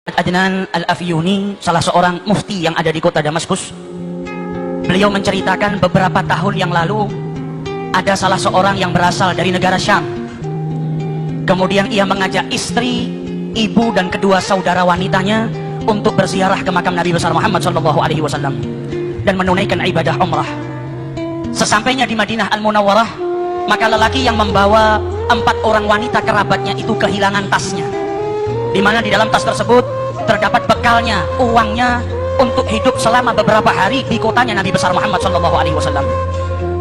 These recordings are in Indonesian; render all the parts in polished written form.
Adnan Al-Afyuni, salah seorang mufti yang ada di kota Damaskus, beliau menceritakan beberapa tahun yang lalu ada salah seorang yang berasal dari negara Syam. Kemudian ia mengajak istri, ibu dan kedua saudara wanitanya untuk berziarah ke makam Nabi besar Muhammad SAW dan menunaikan ibadah umrah. Sesampainya di Madinah Al-Munawwarah, maka lelaki yang membawa 4 orang wanita kerabatnya itu kehilangan tasnya, di mana di dalam tas tersebut terdapat bekalnya, uangnya untuk hidup selama beberapa hari di kotanya Nabi besar Muhammad SAW.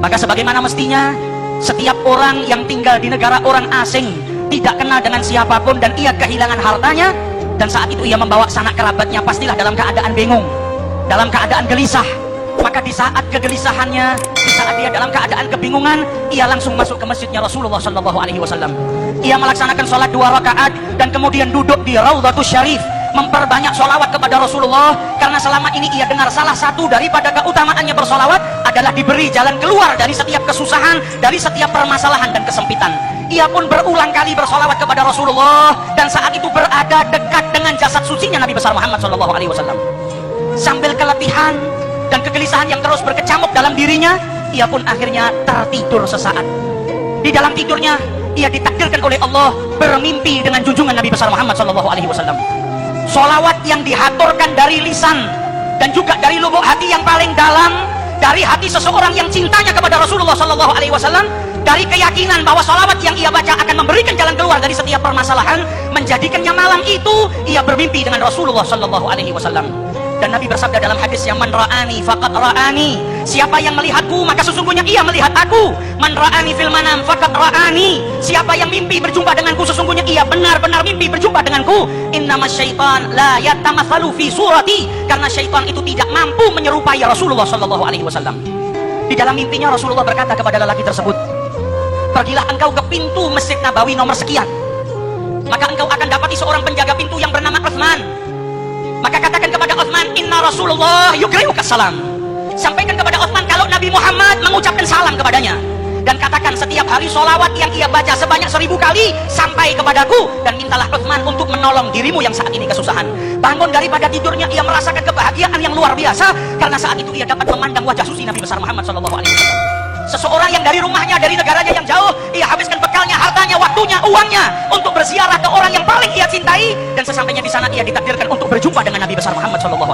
Maka sebagaimana mestinya, setiap orang yang tinggal di negara orang asing, tidak kenal dengan siapapun, dan ia kehilangan hartanya, dan saat itu ia membawa sanak kerabatnya, pastilah dalam keadaan bingung, dalam keadaan gelisah. Maka di saat kegelisahannya, di saat dia dalam keadaan kebingungan, ia langsung masuk ke masjidnya Rasulullah SAW. Ia melaksanakan sholat 2 rakaat dan kemudian duduk di Raudhatus Syarif, memperbanyak sholawat kepada Rasulullah, karena selama ini ia dengar salah satu daripada keutamaannya bersolawat adalah diberi jalan keluar dari setiap kesusahan, dari setiap permasalahan dan kesempitan. Ia pun berulang kali bersolawat kepada Rasulullah, dan saat itu berada dekat dengan jasad sucinya Nabi besar Muhammad SAW. Sambil keletihan dan kegelisahan yang terus berkecamuk dalam dirinya, ia pun akhirnya tertidur sesaat. Di dalam tidurnya ia ditakdirkan oleh Allah bermimpi dengan junjungan Nabi besar Muhammad SAW. Solawat yang dihaturkan dari lisan dan juga dari lubuk hati yang paling dalam, dari hati seseorang yang cintanya kepada Rasulullah SAW, dari keyakinan bahwa solawat yang ia baca akan memberikan jalan keluar dari setiap permasalahan, menjadikannya malam itu ia bermimpi dengan Rasulullah SAW. Dan Nabi bersabda dalam hadis yang, man ra'ani faqad ra'ani, siapa yang melihatku maka sesungguhnya ia melihat aku. Man ra'ani fil manam faqad ra'ani, siapa yang mimpi berjumpa denganku sesungguhnya ia benar-benar mimpi berjumpa denganku. Innama syaitan la yatamatsalu fi surati, karena syaitan itu tidak mampu menyerupai Rasulullah SAW. Di dalam mimpinya Rasulullah berkata kepada lelaki tersebut, pergilah engkau ke pintu Masjid Nabawi nomor sekian, maka engkau akan dapati seorang penjaga pintu yang bernama Utsman. Maka katakan kepada Utsman, inna Rasulullah yukri'uka salam. Sampaikan kepada Utsman kalau Nabi Muhammad mengucapkan salam kepadanya, dan katakan setiap hari solawat yang ia baca sebanyak 1000 kali sampai kepadaku, dan mintalah Utsman untuk menolong dirimu yang saat ini kesusahan. Bangun daripada tidurnya, ia merasakan kebahagiaan yang luar biasa, karena saat itu ia dapat memandang wajah suci Nabi besar Muhammad SAW. Seseorang yang dari rumahnya, dari negaranya yang jauh, ia habiskan bekalnya, hartanya, waktunya, uangnya untuk berziarah ke orang yang paling ia cintai, dan sesampainya di sana ia ditakdirkan untuk berjumpa dengan Nabi besar Muhammad SAW.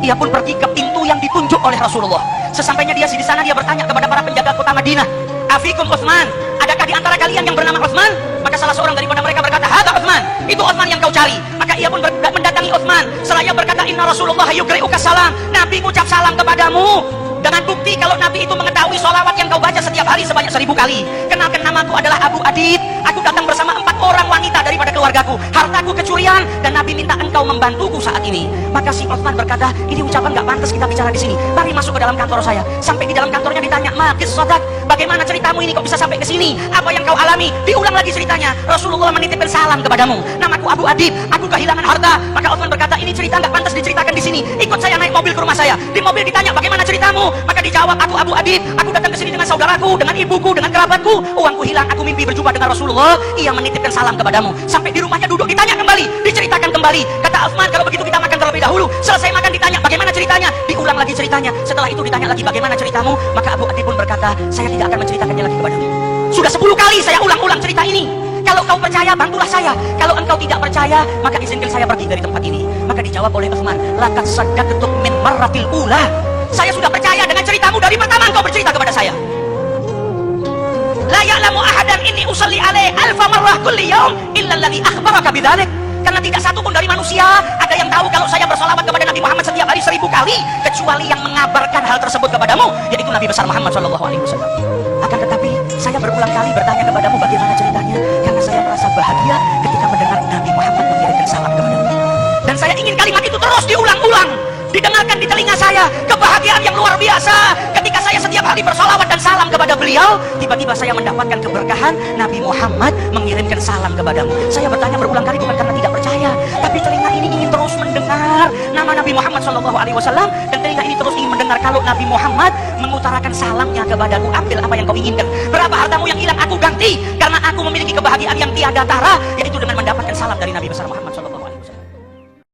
Ia pun pergi ke pintu yang ditunjuk oleh Rasulullah. Sesampainya dia di sana, dia bertanya kepada para penjaga kota Madinah, afikum Utsman, adakah di antara kalian yang bernama Utsman? Maka salah seorang daripada mereka berkata, hadza Utsman, itu Utsman yang kau cari. Maka ia pun mendatangi Utsman, seraya berkata, inna Rasulullah yukri'uka salam, Nabi mengucap salam kepadamu. Dengan bukti kalau Nabi itu mengetahui solawat yang kau baca setiap hari sebanyak 1000 kali. Kenalkan, namaku adalah Abu Adid. Aku datang bersama 4 orang wanita daripada keluargaku. Hartaku kecurian dan Nabi minta engkau membantuku saat ini. Maka si Utsman berkata, ini ucapan gak pantas kita bicara di sini. Mari masuk ke dalam kantor saya. Sampai di dalam kantornya ditanya, Maqis Sodak, bagaimana ceritamu ini kok bisa sampai ke sini? Apa yang kau alami? Diulang lagi ceritanya. Rasulullah menitipkan salam kepadamu. Namaku Abu Adid. Aku kehilangan harta. Maka Utsman berkata, ini cerita gak pantas diceritakan di sini. Ikut saya naik mobil ke rumah saya. Di mobil ditanya, bagaimana ceritamu? Maka dijawab, aku Abu Adid, aku datang ke sini dengan saudaraku, dengan ibuku, dengan kerabatku. Uangku hilang, aku mimpi berjumpa dengan Rasulullah. Ia menitipkan salam kepadamu. Sampai di rumahnya duduk, ditanya kembali, diceritakan kembali. Kata Utsman, kalau begitu kita makan terlebih dahulu. Selesai makan ditanya, bagaimana ceritanya? Diulang lagi ceritanya. Setelah itu ditanya lagi, bagaimana ceritamu? Maka Abu Adid pun berkata, saya tidak akan menceritakannya lagi kepadamu. Sudah 10 kali saya ulang-ulang cerita ini. Kalau kau percaya, bantulah saya. Kalau engkau tidak percaya, maka izinkan saya pergi dari tempat ini. Maka dijawab oleh Utsman, laqad saddaqtum min marratil ula. Saya sudah percaya dengan ceritamu dari pertama engkau bercerita kepada saya. La ya'lamu ahadan inni usalli alaihi alfa marrah kulli yaum illa alladhi akhbaraka bidzalik. Karena tidak satu pun dari manusia ada yang tahu kalau saya bersolawat kepada Nabi Muhammad setiap hari 1000 kali, kecuali yang mengabarkan hal tersebut kepadamu, yaitu Nabi besar Muhammad SAW. Akan tetapi saya berulang kali bertanya kepadamu bagaimana ceritanya, karena saya merasa bahagia ketika mendengar Nabi Muhammad mengirimkan salam kepadamu. Dan saya ingin kalimat itu terus diulang-ulang, didengarkan di telinga saya. Kebahagiaan yang luar biasa ketika saya setiap hari bersolawat dan salam kepada beliau, tiba-tiba saya mendapatkan keberkahan Nabi Muhammad mengirimkan salam kepadamu. Saya bertanya berulang kali bukan karena tidak percaya, tapi telinga ini ingin terus mendengar nama Nabi Muhammad SAW, dan telinga ini terus ingin mendengar kalau Nabi Muhammad mengutarakan salamnya kepadaku. Ambil apa yang kau inginkan. Berapa hartamu yang hilang aku ganti, karena aku memiliki kebahagiaan yang tiada tara, yaitu dengan mendapatkan salam dari Nabi besar Muhammad SAW.